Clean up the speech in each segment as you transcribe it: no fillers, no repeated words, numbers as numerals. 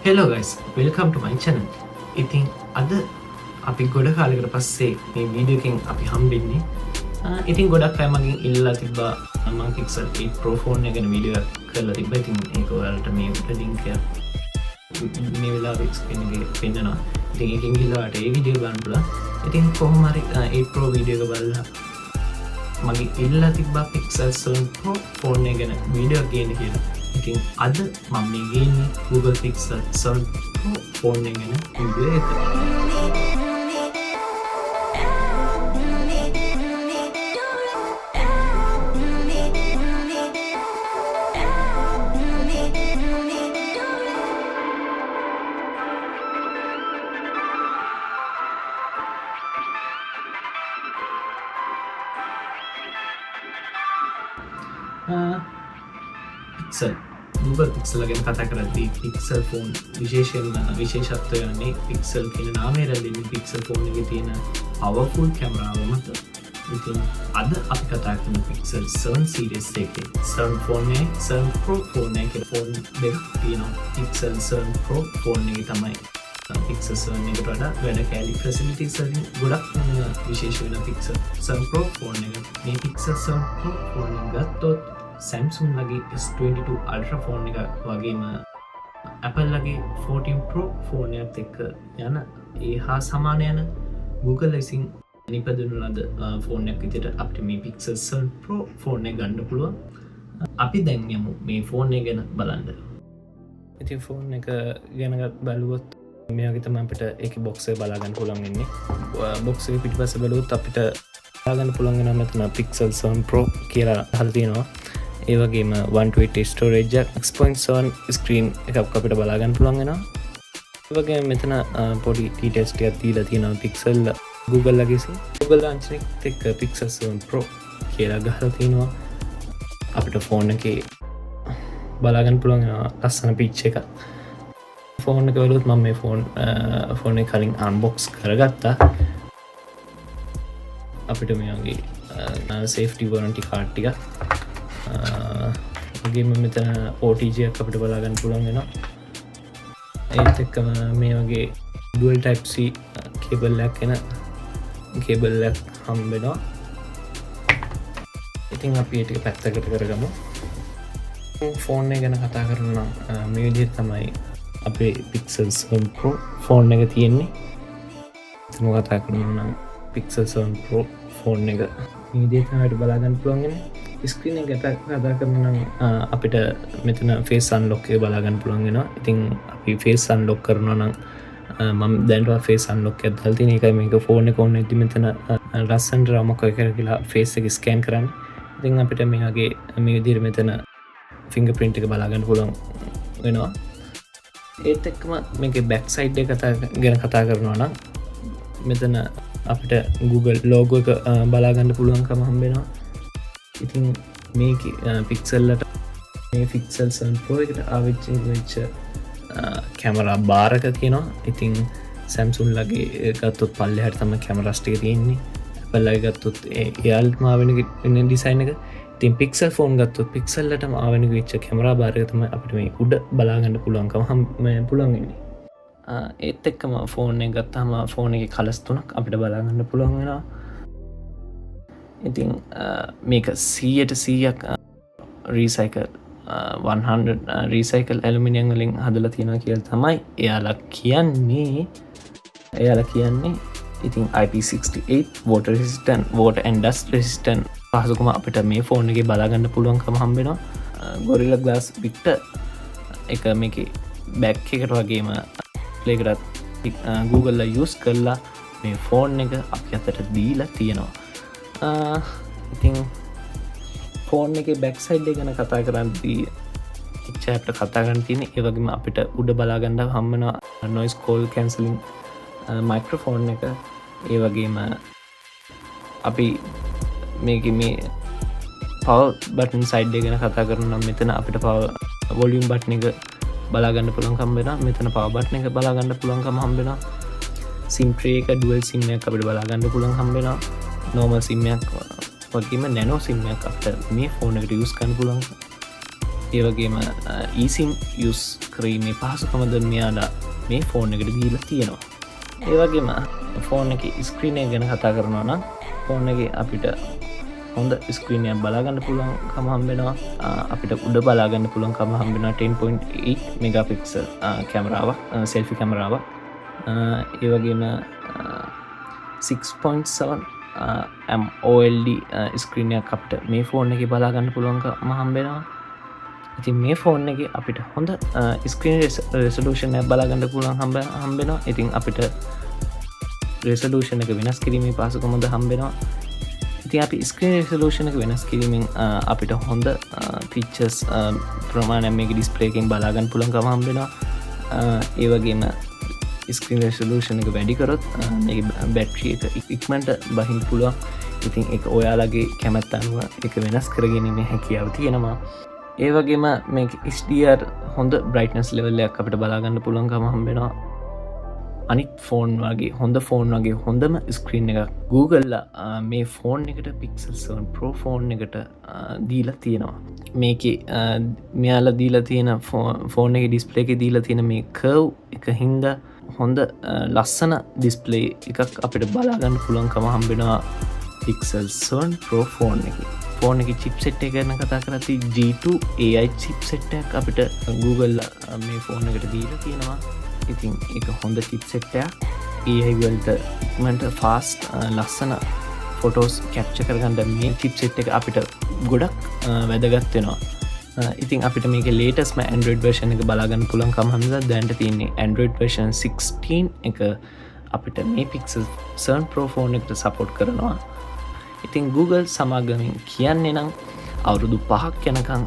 Hello guys welcome ටු මයි channel. ඉතින් අද අපි ගොඩ කාලකට පස්සේ මේ වීඩියෝකින් අපි හම්බෙන්නේ. ඉතින් ගොඩක් අය මගින් ඉල්ලා තිබ්බා මම Pixel 8 Pro ෆෝන් එක ගැන වීඩියෝ කරලා තිබ්බා. ඉතින් ඒක ඔයාලට මේ ලින්ක් එක මේ වෙලාවේ ස්ක්‍රීන් එකේ පෙන්නනවා. ඉතින් ඒකෙන් ගිහලා ඒ වීඩියෝ බලන්න පුළුවන්. ඉතින් කොහොම හරි 8 Pro වීඩියෝ එක බලලා මගේ ඉල්ලා තිබ්බා Pixel 7 Pro ෆෝන් එක ගැන වීඩියෝ ගේන්න කියලා. ඉතින් අද මම මේ ගේන්නේ Google Pixel 7 Pro ෆෝන් එක ගැන වීඩියෝ එක. Pixel Google Pixel ගැන කතා කරද්දී Pixel ෆෝන් විශේෂත්වය වන්නේ Pixel කියන නාමය රැඳෙන්නේ Pixel ෆෝන් එකේ තියෙන powerful කැමරාව මත. ඉතින් අද අපි කතා කරන Pixel 7 series එකේ 7 ෆෝන් එකේ 7 Pro ෆෝන් එකේ ෆෝන් දෙකක් තියෙනවා. Pixel 7 Pro ෆෝන් එකේ තමයි Pixel 7 එකට වඩා වැඩ කැලි facilities වලින් ගොඩක් විශේෂ වෙන Pixel 7 Pro ෆෝන් එක. මේ Pixel 7 Pro ෆෝන් එක ගත්තොත් Samsung ලගේ S22 Ultra ෆෝන් එක වගේම Apple ලගේ 14 Pro ෆෝන් එකත් එක්ක යන ඒ හා සමාන යන Google විසින් නිපදවන ලද ෆෝන් එකක් විදිහට අපිට මේ Pixel 7 Pro ෆෝන් එක ගන්න පුළුවන්. අපි දැන් යමු මේ ෆෝන් එක ගැන බලන්න. ඉතින් ෆෝන් එක ගැන බලුවොත් මේ වගේ තමයි අපිට ඒකේ බොක්ස් එක බලා ගන්න පුළුවන් ඉන්නේ. බොක්ස් එකේ පිටිපස්ස බලුවොත් අපිට බලා ගන්න පුළුවන් වෙනවා මෙතන Pixel 7 Pro කියලා අහලා තියෙනවා. ඒ වගේම 120 ස්ටෝරේජ් 6.7 ස්ක්‍රීන් එකක් අපිට බලා ගන්න පුළුවන් වෙනවා. ඒ වගේම මෙතන පොඩි ඩීටේල්ස් ටිකක් දීලා තියෙනවා Pixel Google ලගේසින්. Google launch එකත් එක්ක Pixel 7 Pro කියලා ගහලා තිනවා. අපිට ෆෝන් එකේ බලා ගන්න පුළුවන් වෙනවා ලස්සන පිච් එකක්. ෆෝන් එක වලුත් මම මේ ෆෝන් එක කලින් අන්බොක්ස් කරගත්තා. අපිට මේ වගේ සේෆ්ටි වොරන්ටි කාඩ් ටිකක් වගේම මෙතන OTG එකක් අපිට බලාගන්න පුළුවන් වෙනවා. ඒත් එක්කම මේ වගේ dual type C කේබල් එකක් එන කේබල් එකක් හම්බ වෙනවා. ඉතින් අපි ඒ ටික පැත්තකට කරගමු. ෆෝන් එක ගැන කතා කරනවා නම් මේ විදිහට තමයි අපේ Pixel 7 Pro ෆෝන් එක තියෙන්නේ. ඉතින් කතා කරනවා නම් Pixel 7 Pro ෆෝන් එක මේ විදිහට තමයි බලාගන්න පුළුවන් වෙන්නේ. ස්ක්‍රීන් එක කතා කරනවා නම් අපිට මෙතන ෆේස් අන්ලොක් එක බලා ගන්න පුළුවන් වෙනවා. ඉතින් අපි ෆේස් අන්ලොක් කරනවා නම් මම දැනට ෆේස් අන්ලොක් එකක් දාලා තියෙන එකයි මේක ෆෝන් එක ඕනේ ඉතින් මෙතන ලස්සනට රමක කරලා ෆේස් එක ස්කෑන් කරන්න. ඉතින් අපිට මේ වගේ මේ විදිහට මෙතන ෆින්ගර් ප්‍රින්ට් එක බලා ගන්න පුළුවන් වෙනවා. ඒත් එක්කම මේකේ බෑක් සයිඩ් එක ගැන කතා කරනවා නම් මෙතන අපිට Google logo එක බලා ගන්න පුළුවන්කම හම්බ වෙනවා. ඉතින් මේ පික්සල්ලට මේ Pixel 7 Pro එකට ආවිච්ච කැමරා බාරක තියෙනවා. ඉතින් Samsung ලගේ ගත්තොත් පල්ලෙහාට තමයි කැමරාස් ටික තියෙන්නේ. Apple ලගේ ගත්තොත් එයාලටම ආවෙන ඩිසයින් එක. ඉතින් Pixel ෆෝන් ගත්තොත් Pixel ලටම ආවෙන වෙච්ච කැමරා බාරක තමයි අපිට මේ උඩ බලා ගන්න පුළුවන්කම පුළුවන් වෙන්නේ. ඒත් එක්කම ෆෝන් එක ගත්තාම ෆෝන් එකේ කලර්ස් තුනක් අපිට බලා ගන්න පුළුවන් වෙනවා. ඉතින් මේක 100% රීසයිකල් 100 රීසයිකල් ඇලුමිනියම් වලින් හදලා තියෙනවා කියලා තමයි එයාලා කියන්නේ. ඉතින් IP68 water resistant water and dust resistant පහසුකම අපිට මේ ෆෝන් එකේ බලා ගන්න පුළුවන්කම හම්බ වෙනවා. Gorilla Glass Victor එක මේකේ බෑක් එකට වගේම ප්ලේ එකටත් Google ලා යූස් කරලා මේ ෆෝන් එක අපි අතට දීලා තියෙනවා. ඉතින් ෆෝන් එක බැක් සයිඩ් එක ගැන කතා කරද්දී එච්චරට කතා කරන්න තියෙන්නේ. ඒ වගේම අපිට උඩ බලා ගන්න හම්බ වෙනවා noise call cancelling මයික්‍රොෆෝන් එක. ඒ වගේම අපි මේකේ මේ power button side එක ගැන කතා කරනවා නම් මෙතන අපිට power volume button එක බලා ගන්න පුළුවන්කම වෙනවා. මෙතන power button එක බලා ගන්න පුළුවන්කම හම්බ වෙනවා. SIM tray එක dual SIM එකක් අපිට බලා ගන්න පුළුවන් හම්බ වෙනවා. normal SIM එකක් වගේම nano SIM එකක් අපිට මේ ෆෝන් එකට යූස් කරන්න පුළුවන් ඒ වගේම eSIM යූස් කිරීමේ පහසුකමද මෙයාලා මේ ෆෝන් එකට දීලා තියෙනවා. ඒ වගේම ෆෝන් එකේ ස්ක්‍රීන් එක ගැන කතා කරනවා නම් ෆෝන් එකේ අපිට හොඳ ස්ක්‍රීන් එකක් බලාගන්න පුළුවන්කම හම්බෙනවා. අපිට උඩ බලාගන්න පුළුවන්කම හම්බෙනවා 10.8 මෙගාපික්සල් කැමරාවක්, සෙල්ෆි කැමරාවක්. ඒ වගේම 6.7 OLED ස්ක්‍රීන් එකක් අපිට මේ ෆෝන් එකේ බලාගන්න පුළුවන්කම හම්බෙනවා. ඉතින් මේ ෆෝන් එකේ අපිට හොඳ ස්ක්‍රීන් රෙසලූෂන් එකක් බලාගන්න පුළුවන් හම්බෙනවා. ඉතින් අපිට රෙසලූෂන් එක වෙනස් කිරීමේ පහසුකමද හම්බෙනවා. ඉතින් අපි ස්ක්‍රීන් රෙසලූෂන් එක වෙනස් කිරීමෙන් අපිට හොඳ ෆීචර්ස් ප්‍රමාණයක් මේකේ ඩිස්ප්ලේ එකෙන් බලාගන්න පුළුවන්කම හම්බෙනවා. ඒ වගේම ස්ක්‍රීන් රෙසලූෂන් එක වැඩි කරොත් මේකේ බැටරි එක ඉක්මනට බහින්න පුළුවන්. ඉතින් ඒක ඔයාලගේ කැමැත්ත අනුව ඒක වෙනස් කරගැනීමේ හැකියාව තියෙනවා. ඒ වගේම මේක HDR හොඳ බ්‍රයිට්නස් ලෙවල් එකක් අපිට බලාගන්න පුළුවන්කම හම්බෙනවා. අනිත් ෆෝන් වගේ හොඳ ෆෝන් වගේ හොඳම ස්ක්‍රීන් එකක් Google මේ ෆෝන් එකට Pixel 7 Pro ෆෝන් එකට දීලා තියෙනවා. මේකේ මෙයාලා දීලා තියෙන ෆෝන් එකේ ඩිස්ප්ලේ එකේ දීලා තියෙන මේ කර්ව් එක හින්දා හොඳ ලස්සන ඩිස්ප්ලේ එකක් අපිට බලාගන්න පුළුවන්කම හම්බෙනවා Pixel 7 Pro ෆෝන් එකේ. ෆෝන් එකේ චිප්සෙට් එක ගැන කතා කරද්දී G2 AI චිප්සෙට් එකක් අපිට Google මේ ෆෝන් එකට දීලා තියෙනවා. ඉතින් එක හොඳ චිප්සෙට් එකක්. AI වලට ඉක්මනට ෆාස්ට් ලස්සන ෆොටෝස් කැප්චර් කරගන්න මේ චිප්සෙට් එක අපිට ගොඩක් වැදගත් වෙනවා. ඉතින් අපිට මේකේ ලේටස්ට්ම Android version එක බලාගන්න පුළුවන්කම හම්බෙලා දැනට තියෙන්නේ Android version 16 එක අපිට මේ Pixel 7 Pro ෆෝන් එකට සපෝට් කරනවා. ඉතින් Google සමාගමෙන් කියන්නේ නම් අවුරුදු 5ක් යනකම්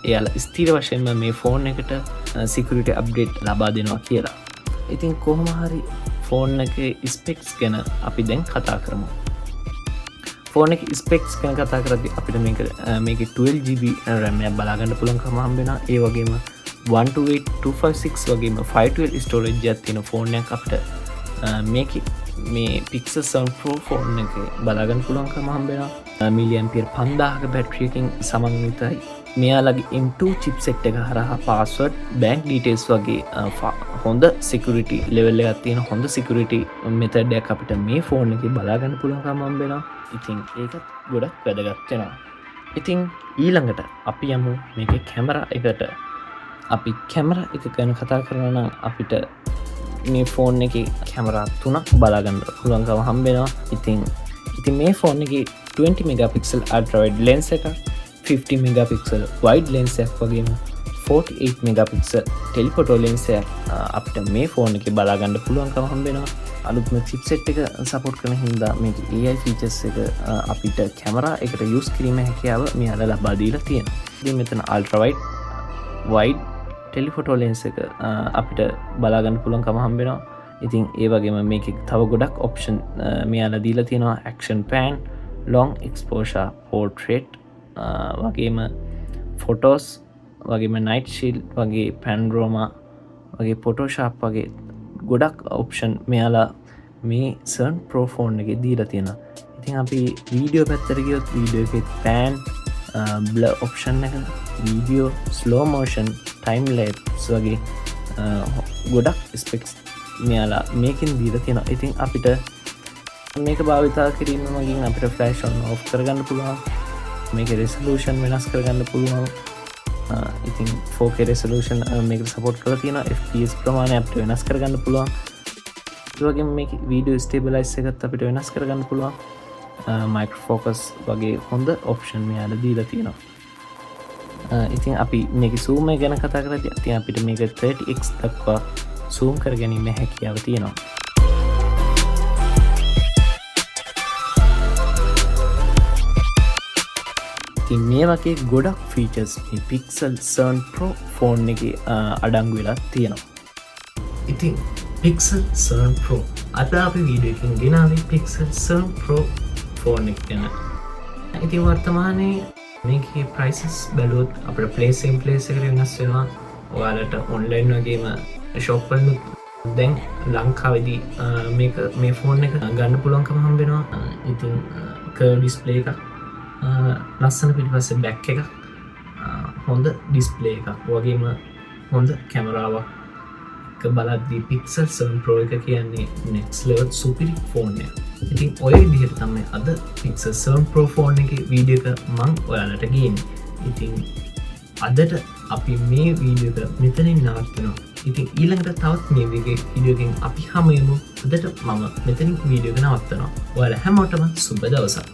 එයාලා ස්ථිර වශයෙන්ම මේ ෆෝන් එකට සිකියුරිටි අප්ඩේට් ලබා දෙනවා කියලා. ඉතින් කොහොම හරි ෆෝන් එකේ ස්පෙක්ස් ගැන අපි දැන් කතා කරමු. ෆෝන් එකේ ස්පෙක්ස් ගැන කතා කරද්දී අපිට මේකේ 12GB RAM එකක් බලාගන්න පුළුවන්කම හම්බෙනවා. ඒ වගේම 128 256 වගේම 512 ස්ටෝරේජ් එකක් තියෙන ෆෝන් එකක් අපිට මේකේ මේ Pixel 7 Pro ෆෝන් එකේ බලාගන්න පුළුවන්කම හම්බෙනවා. මිලිඇම්පියර් 5000ක බැටරි එකකින් සමන්විතයි. මෙයාලගේ M2 චිප්සෙට් එක හරහා පාස්වර්ඩ්, බැංක් ඩීටේල්ස් වගේ හොඳ සිකියුරිටි ලෙවල් එකක් තියෙන හොඳ සිකියුරිටි මෙතඩ් එකක් අපිට මේ ෆෝන් එකේ බලාගන්න පුළුවන්කම හම්බෙනවා. ඉතින් ඒකත් ගොඩක් වැදගත් වෙනවා. ඉතින් ඊළඟට අපි යමු මේකේ කැමරා එකට. අපි කැමරා එක ගැන කතා කරනවා නම් අපිට මේ ෆෝන් එකේ කැමරා 3ක් බලාගන්න පුළුවන්කම හම්බෙනවා. ඉතින් මේ ෆෝන් එකේ 20 මෙගාපික්සල් අල්ට්‍රා වයිඩ් ලෙන්ස් එකක්, 50 මෙගාපික්සල් වයිඩ් ලෙන්ස් එකක් වගේම 48 මෙගාපික්සල් ටෙලිෆොටෝ ලෙන්ස් එකක් අපිට මේ ෆෝන් එකේ බලාගන්න පුළුවන්කම හම්බෙනවා. අලුත්ම චිප්සෙට් එක සපෝට් කරන හින්දා මේකේ AI ෆීචර්ස් එක අපිට කැමරා එකට යූස් කිරීමේ හැකියාව මෙයාලා ලබා දීලා තියෙනවා. ඉතින් මෙතන අල්ට්‍රා වයිඩ් ටෙලිෆොටෝ ලෙන්ස් එක අපිට බලාගන්න පුළුවන්කම හම්බෙනවා. ඉතින් ඒ වගේම මේකේ තව ගොඩක් ඔප්ෂන් මෙයාලා දීලා තියෙනවා. ඇක්ෂන් පෑන්, long exposure portrait වගේම ෆොටෝස් වගේම night shield වගේ panorama වගේ Photoshop වගේ ගොඩක් ඔප්ෂන් මෙයාලා මේ 7 Pro ෆෝන් එකේ දීලා තියෙනවා. ඉතින් අපි වීඩියෝ පැත්තට ගියොත් වීඩියෝ එකේ pan blur ඔප්ෂන් එක, video slow motion, time lapse වගේ ගොඩක් ස්පෙක්ස් මෙයාලා මේකෙන් දීලා තියෙනවා. ඉතින් අපිට මේක භාවිතා කිරීම මගින් අපිට ෆ්ලෑෂ් ඔන් ඔෆ් කරගන්න පුළුවන්. මේකේ රෙසලූෂන් වෙනස් කරගන්න පුළුවන්. ඉතින් 4K රෙසලූෂන් මේකට සපෝට් කරලා තියෙනවා. FPS ප්‍රමාණය අපිට වෙනස් කරගන්න පුළුවන්. ඒ වගේම මේකේ වීඩියෝ ස්ටේබිලයිස් එකත් අපිට වෙනස් කරගන්න පුළුවන්. මයික්‍රෝ ෆෝකස් වගේ හොඳ ඔප්ෂන් මෙයාලා දීලා තියෙනවා. ඉතින් අපි මේකේ zoom එක ගැන කතා කරද්දී ඉතින් අපිට මේක 30x දක්වා zoom කරගැනීමේ හැකියාව තියෙනවා. මේ වගේ ගොඩක් ෆීචර්ස් මේ Pixel 7 Pro ෆෝන් එකේ අඩංගු වෙලා තියෙනවා. ඉතින් Pixel 7 Pro අද අපි වීඩියෝ එකකින් ගෙනාවේ Pixel 7 Pro ෆෝන් එක ගැන. ඉතින් වර්තමානයේ මේකේ ප්‍රයිසස් බැලුවොත් අපිට ප්ලේස් එකට වෙනස් වෙනවා. ඔයාලට ඔන්ලයින් වගේම ෂොප් වලින් දැන් ලංකාවේදී මේ ෆෝන් එක ගන්න පුළුවන්කම හම්බෙනවා. ඉතින් කර්ව් ඩිස්ප්ලේ එකක්, ලස්සන පිටිපස්සේ බැක් එකක්, හොඳ ඩිස්ප්ලේ එකක් වගේම හොඳ කැමරාවක් බලද්දී පික්සල් 7 Pro එක කියන්නේ next level සුපිරි ෆෝන් එක. ඉතින් ඔය විදිහට තමයි අද පික්සල් 7 Pro ෆෝන් එකේ වීඩියෝ එක මම ඔයාලට ගේන්නේ. ඉතින් අදට අපි මේ වීඩියෝ එක මෙතනින් නවත්වනවා. ඉතින් ඊළඟට තවත් මේ වීඩියෝ එකකින් අපි හමු වෙමු. අදට මම මෙතනින් වීඩියෝ එක නවත්වනවා. ඔයාලා හැමෝටම සුබ දවසක්.